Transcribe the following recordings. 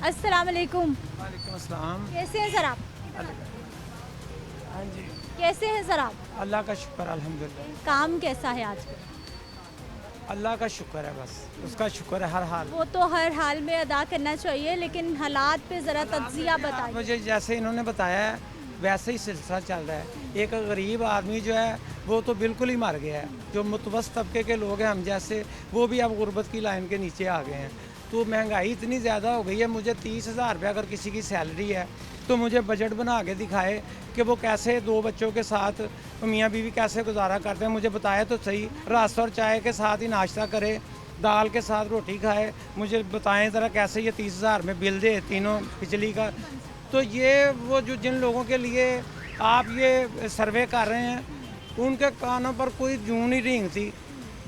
अस्सलाम वालेकुम। वालेकुम अस्सलाम। कैसे हैं सर आप? हाँ जी, कैसे हैं सर आप? अल्लाह का शुक्र अल्हम्दुलिल्लाह। काम कैसा है आज का? अल्लाह का शुक्र है, बस उसका शुक्र है हर हाल। वो तो हर हाल में अदा करना चाहिए, लेकिन हालात पे ज़रा तज्जिया आप बताइए। मुझे जैसे इन्होंने बताया है वैसे ही सिलसिला चल रहा है। एक गरीब आदमी जो है वो तो बिल्कुल ही मर गया है। जो मुतवस्त तबके के लोग हैं हम जैसे, वो भी अब गुर्बत की लाइन के नीचे आ गए हैं। तो महंगाई इतनी ज़्यादा हो गई है, मुझे 30,000 रुपये अगर किसी की सैलरी है तो मुझे बजट बना के दिखाए कि वो कैसे 2 बच्चों के साथ मियाँ बीवी कैसे गुजारा करते हैं। मुझे बताए तो सही, रस और चाय के साथ ही नाश्ता करे, दाल के साथ रोटी खाए। मुझे बताएं ज़रा कैसे ये 30,000 में बिल दे तीनों बिजली का। तो ये वो जो जिन लोगों के लिए आप ये सर्वे कर रहे हैं उनके कानों पर कोई जूं नहीं रेंगती।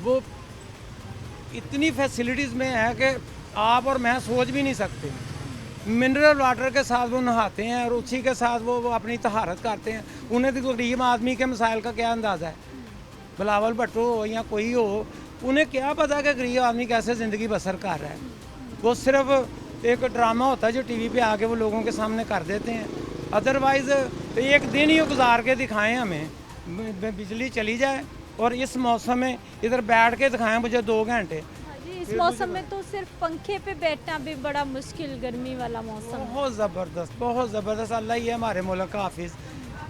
वो इतनी फैसिलिटीज़ में है कि आप और मैं सोच भी नहीं सकते। मिनरल वाटर के साथ वो नहाते हैं और उसी के साथ वो अपनी तहारत करते हैं। उन्हें तो गरीब आदमी के मसाइल का क्या अंदाज़ा है? बिलावल भट्टो हो या कोई हो, उन्हें क्या पता कि गरीब आदमी कैसे ज़िंदगी बसर कर रहा है। वो सिर्फ एक ड्रामा होता है जो टीवी पे आके वो लोगों के सामने कर देते हैं। अदरवाइज़ एक दिन ही गुजार के दिखाएं हमें, बिजली चली जाए और इस मौसम में इधर बैठ के दिखाएं मुझे 2 घंटे। हाँ जी, इस मौसम में तो सिर्फ पंखे पे बैठना भी बड़ा मुश्किल, गर्मी वाला मौसम है। बहुत ज़बरदस्त। अल्लाह ही है हमारे मुल्क का हाफिज़।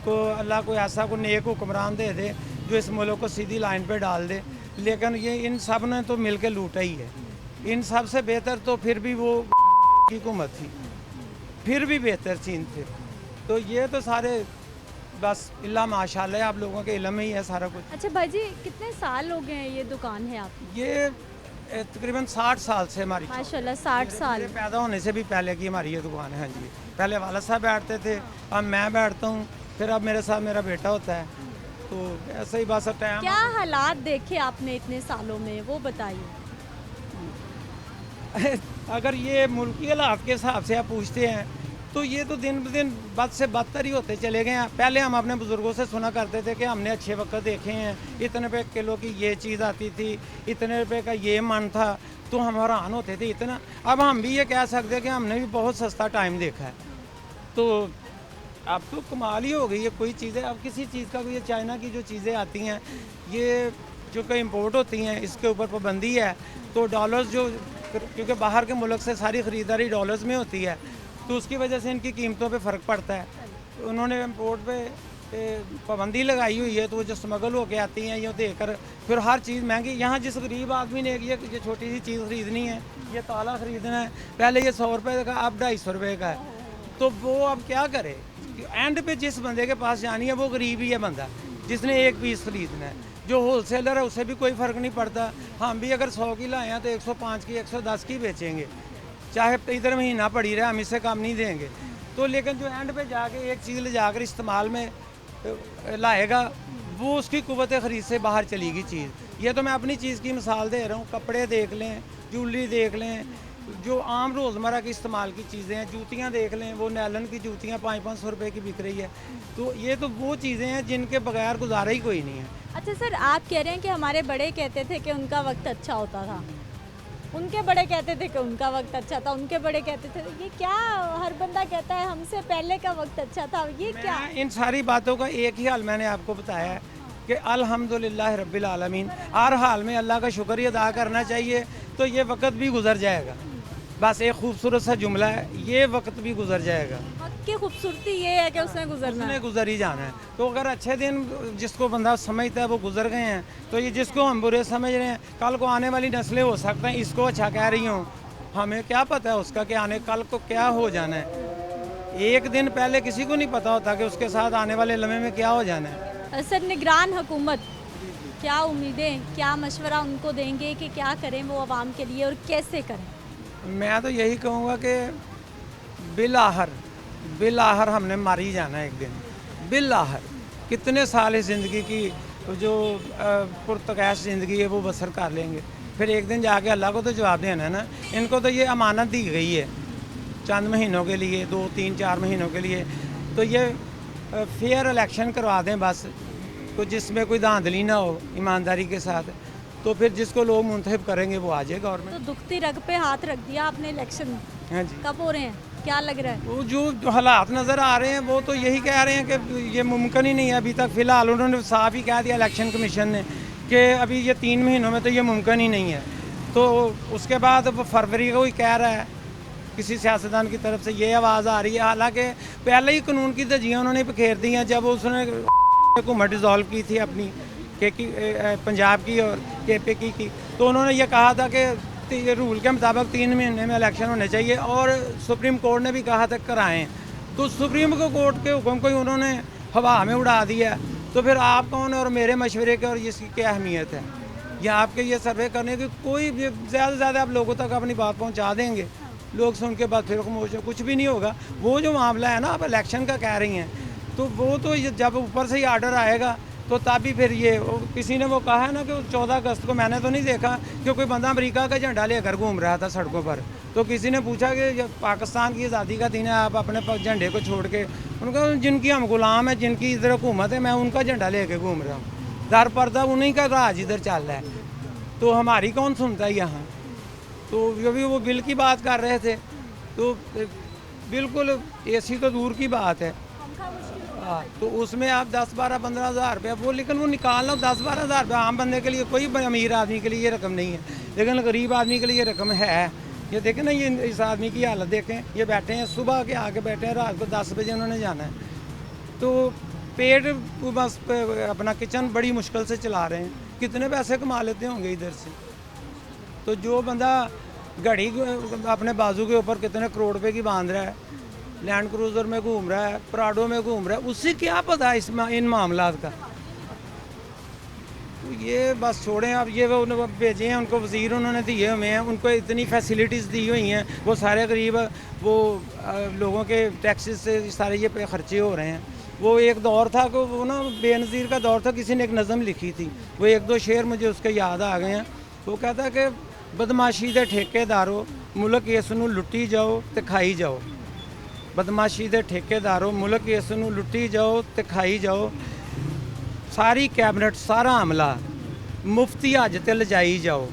को अल्लाह को ऐसा को नेक हुक्मरान दे दे जो इस मुल्क को सीधी लाइन पे डाल दे। लेकिन ये इन सब ने तो मिल के लूटा ही है। इन सब से बेहतर तो फिर भी वो की हुकूमत थी, फिर भी बेहतर चीन थे। तो ये तो सारे बस इल्ला माशाल्लाह आप लोगों के इल्म में ही है सारा कुछ। अच्छा भाई जी, कितने साल हो गए हैं ये दुकान है आपकी? ये तकरीबन 60 साल से हमारी माशाल्लाह 60 साल। मेरे पैदा होने से भी पहले की हमारी ये दुकान है। हाँ जी, पहले वाला साहब बैठते थे, अब मैं बैठता हूँ, फिर अब मेरे साथ मेरा बेटा होता है। तो ऐसे ही बस टाइम। क्या हालात देखे आपने इतने सालों में, वो बताइए। अगर ये मुल्की हालात के हिसाब से आप पूछते हैं तो ये तो दिन ब दिन बद से बदतर ही होते चले गए हैं। पहले हम अपने बुज़ुर्गों से सुना करते थे कि हमने अच्छे वक्त देखे हैं, इतने रुपये किलो की ये चीज़ आती थी, इतने रुपये का ये मन था, तो हम हैरान होते थे इतना। अब हम भी ये कह सकते हैं कि हमने भी बहुत सस्ता टाइम देखा है। तो अब तो कमाल ही हो गई है कोई चीज़ें। अब किसी चीज़ का ये चाइना की जो चीज़ें आती हैं, ये जो कि इम्पोर्ट होती हैं, इसके ऊपर पाबंदी है। तो डॉलर्स जो, क्योंकि बाहर के मुल्क से सारी ख़रीदारी डॉलर्स में होती है, तो उसकी वजह से इनकी कीमतों पे फ़र्क पड़ता है। तो उन्होंने इम्पोर्ट पे पाबंदी लगाई हुई है, तो वो जो स्मगल होके आती हैं ये देकर फिर हर चीज़ महंगी। यहाँ जिस गरीब आदमी ने ये छोटी सी चीज़ ख़रीदनी है, ये ताला ख़रीदना है, पहले ये 100 रुपये का अब 250 रुपये का है। तो वो अब क्या करे? एंड पे जिस बंदे के पास जानी है वो गरीब ही है बंदा, जिसने एक पीस ख़रीदना है। जो होलसेलर है उससे भी कोई फ़र्क नहीं पड़ता। हम भी अगर 100 की लाए हैं तो 105 की 110 की बेचेंगे, चाहे इधर महीना पड़ी रहे, हम इससे कम नहीं देंगे। तो लेकिन जो एंड पे जाके एक चीज़ ले जाकर इस्तेमाल में लाएगा, वो उसकी कुव्वत ख़रीद से बाहर चलेगी चीज़। ये तो मैं अपनी चीज़ की मिसाल दे रहा हूँ। कपड़े देख लें, ज्वेलरी देख लें, जो आम रोज़मर्रा की इस्तेमाल की चीज़ें हैं, जूतियाँ देख लें, वो नैलन की जूतियाँ 500-500 रुपये की बिक रही है। तो ये तो वो चीज़ें हैं जिनके बगैर गुजारा ही कोई नहीं है। अच्छा सर, आप कह रहे हैं कि हमारे बड़े कहते थे कि उनका वक्त अच्छा होता था, उनके बड़े कहते थे कि उनका वक्त अच्छा था, उनके बड़े कहते थे, ये क्या हर बंदा कहता है हमसे पहले का वक्त अच्छा था, ये क्या? इन सारी बातों का एक ही हाल मैंने आपको बताया है कि अल्हम्दुलिल्लाह रब्बिल आलमीन। हर हाल में अल्लाह का शुक्र ही अदा करना चाहिए। तो ये वक्त भी गुजर जाएगा। बस एक खूबसूरत सा जुमला है, ये वक्त भी गुजर जाएगा। वक्त की खूबसूरती ये है कि उसने गुजरना उसने है। गुजर ही जाना है। तो अगर अच्छे दिन जिसको बंदा समझता है वो गुजर गए हैं, तो ये जिसको हम बुरे समझ रहे हैं, कल को आने वाली नस्लें हो सकते हैं इसको अच्छा कह रही हूँ, हमें क्या पता है उसका कि आने कल को क्या हो जाना है। एक दिन पहले किसी को नहीं पता होता कि उसके साथ आने वाले लम्हे में क्या हो जाना है। सर, निगरान हुकूमत क्या उम्मीदें, क्या मशवरा उनको देंगे कि क्या करें वो आवाम के लिए और कैसे करें? मैं तो यही कहूँगा कि बिल आहर हमने मार ही जाना है एक दिन। बिल आहर कितने साल इस ज़िंदगी की जो पुरतकैश ज़िंदगी है वो बसर कर लेंगे, फिर एक दिन जाके अल्लाह को तो जवाब देना है ना। इनको तो ये अमानत दी गई है चंद महीनों के लिए, 2, 3, 4 महीनों के लिए। तो ये फेयर इलेक्शन करवा दें बस, तो जिसमें कोई धांधली ना हो, ईमानदारी के साथ। तो फिर जिसको लोग मुंतखब करेंगे वो आ जाए गवर्नमेंट। तो दुखती रग पे हाथ रख दिया आपने इलेक्शन हाँ जी। कब हो रहे हैं, क्या लग रहा है? वो जो हालात नज़र आ रहे हैं वो तो यही कह रहे हैं कि ये मुमकिन ही नहीं है अभी तक। फ़िलहाल उन्होंने साफ ही कह दिया इलेक्शन कमीशन ने कि अभी ये 3 महीनों में तो ये मुमकिन ही नहीं है। तो उसके बाद वो फरवरी को ही कह रहा है, किसी सियासतदान की तरफ से ये आवाज़ आ रही है। हालांकि पहले ही कानून की धज्जियाँ उन्होंने बिखेर दी हैं जब उसने हुकूमत डिज़ोल्व की थी अपनी पंजाब की और KP की। तो उन्होंने ये कहा था कि रूल के मुताबिक 3 महीने में इलेक्शन होने चाहिए और सुप्रीम कोर्ट ने भी कहा था कराएं। तो सुप्रीम कोर्ट के हुक्म को ही उन्होंने हवा में उड़ा दिया। तो फिर आप कौन और मेरे मशवरे के और इसकी क्या अहमियत है? या आपके ये सर्वे करने की कोई ज़्यादा से ज़्यादा आप लोगों तक अपनी बात पहुंचा देंगे, लोग सुन के बाद फिर खामोश, कुछ भी नहीं होगा। वो जो मामला है ना आप इलेक्शन का कह रही हैं, तो वो तो जब ऊपर से ही आर्डर आएगा तो तभी फिर ये किसी ने वो कहा है ना कि 14 अगस्त को मैंने तो नहीं देखा कि कोई बंदा अमेरिका का झंडा लेकर घूम रहा था सड़कों पर। तो किसी ने पूछा कि जब पाकिस्तान की आज़ादी का दिन है आप अपने झंडे को छोड़ के, उनका जिनकी हम गुलाम है, जिनकी इधर हुकूमत है, मैं उनका झंडा लेके घूम रहा हूँ। दर पर्दा उन्हीं का राज इधर चल रहा है, तो हमारी कौन सुनता है यहाँ? तो अभी वो बिल की बात कर रहे थे, तो बिल्कुल AC तो दूर की बात है। हाँ, तो उसमें आप 10-12-15 हज़ार रुपया वो, लेकिन वो निकालना 10-12 हज़ार रुपया आम बंदे के लिए, कोई अमीर आदमी के लिए ये रकम नहीं है, लेकिन गरीब आदमी के लिए ये रकम है। ये देखें ना, ये इस आदमी की हालत देखें, ये बैठे हैं सुबह के आके बैठे हैं, रात को 10 बजे उन्होंने जाना है। तो पेट बस अपना किचन बड़ी मुश्किल से चला रहे हैं। कितने पैसे कमा लेते होंगे इधर से? तो जो बंदा घड़ी अपने बाजू के ऊपर कितने करोड़ रुपए की बांध रहा है, लैंड क्रूज़र में घूम रहा है, प्राडो में घूम रहा है, उससे क्या पता है इन मामलात का? तो ये बस छोड़ें आप। ये वो भेजे हैं, उनको वज़ीर उन्होंने दिए हुए हैं, उनको इतनी फैसिलिटीज़ दी हुई हैं, वो सारे गरीब वो लोगों के टैक्सेस से सारे ये पे खर्चे हो रहे हैं। वो एक दौर था कि वो ना बेनज़ीर का दौर था, किसी ने एक नज़म लिखी थी, वो 1-2 शेर मुझे उसके याद आ गए हैं। वो कहता कि बदमाशी दे ठेकेदारों मुल्क इस नूं लुट्टी जाओ ते खाई जाओ। बदमाशी दे ठेकेदारों मुल्क इस नूं लुट्टी जाओ ते खाई जाओ। सारी कैबिनेट सारा अमला मुफ्ती हज ते लजाई जाओ।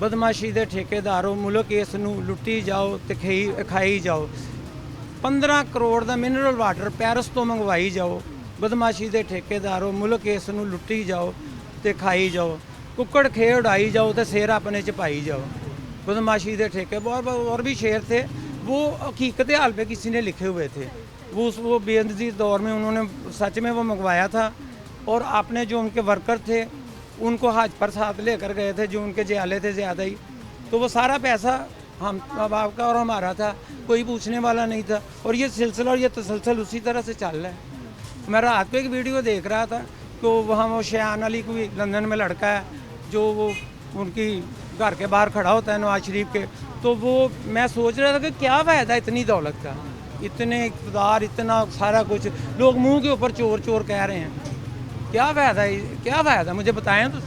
बदमाशी दे ठेकेदारों मुल्क इस नूं लुट्टी जाओ ते खाई जाओ। 15 करोड़ दा मिनरल वाटर पैरिस तो मंगवाई जाओ। बदमाशी दे ठेकेदारों मुल्क इस नूं लुट्टी जाओ ते खाई जाओ। कुक्कड़ खे उड़ाई जाओ तो सिर अपने च पाई जाओ। बदमाशी दे ठेके और भी शेर थे, वो हकीकत हाल पे किसी ने लिखे हुए थे। वो बेनज़ीर दौर में उन्होंने सच में वो मंगवाया था, और आपने जो उनके वर्कर थे उनको हज पर साथ लेकर गए थे, जो उनके जयाले थे ज़्यादा ही। तो वो सारा पैसा हम अब आपका और हमारा था, कोई पूछने वाला नहीं था। और ये सिलसिला और ये तसलसल उसी तरह से चल रहा है। मैं रात को एक वीडियो देख रहा था, तो वहाँ वो शयान अली कोई लंदन में लड़का है जो वो उनकी घर के बाहर खड़ा होता है नवाज शरीफ के। तो वो मैं सोच रहा था कि क्या फ़ायदा इतनी दौलत का, इतने इक़्तिदार, इतना सारा कुछ, लोग मुंह के ऊपर चोर चोर कह रहे हैं। क्या फ़ायदा मुझे बताएं तो।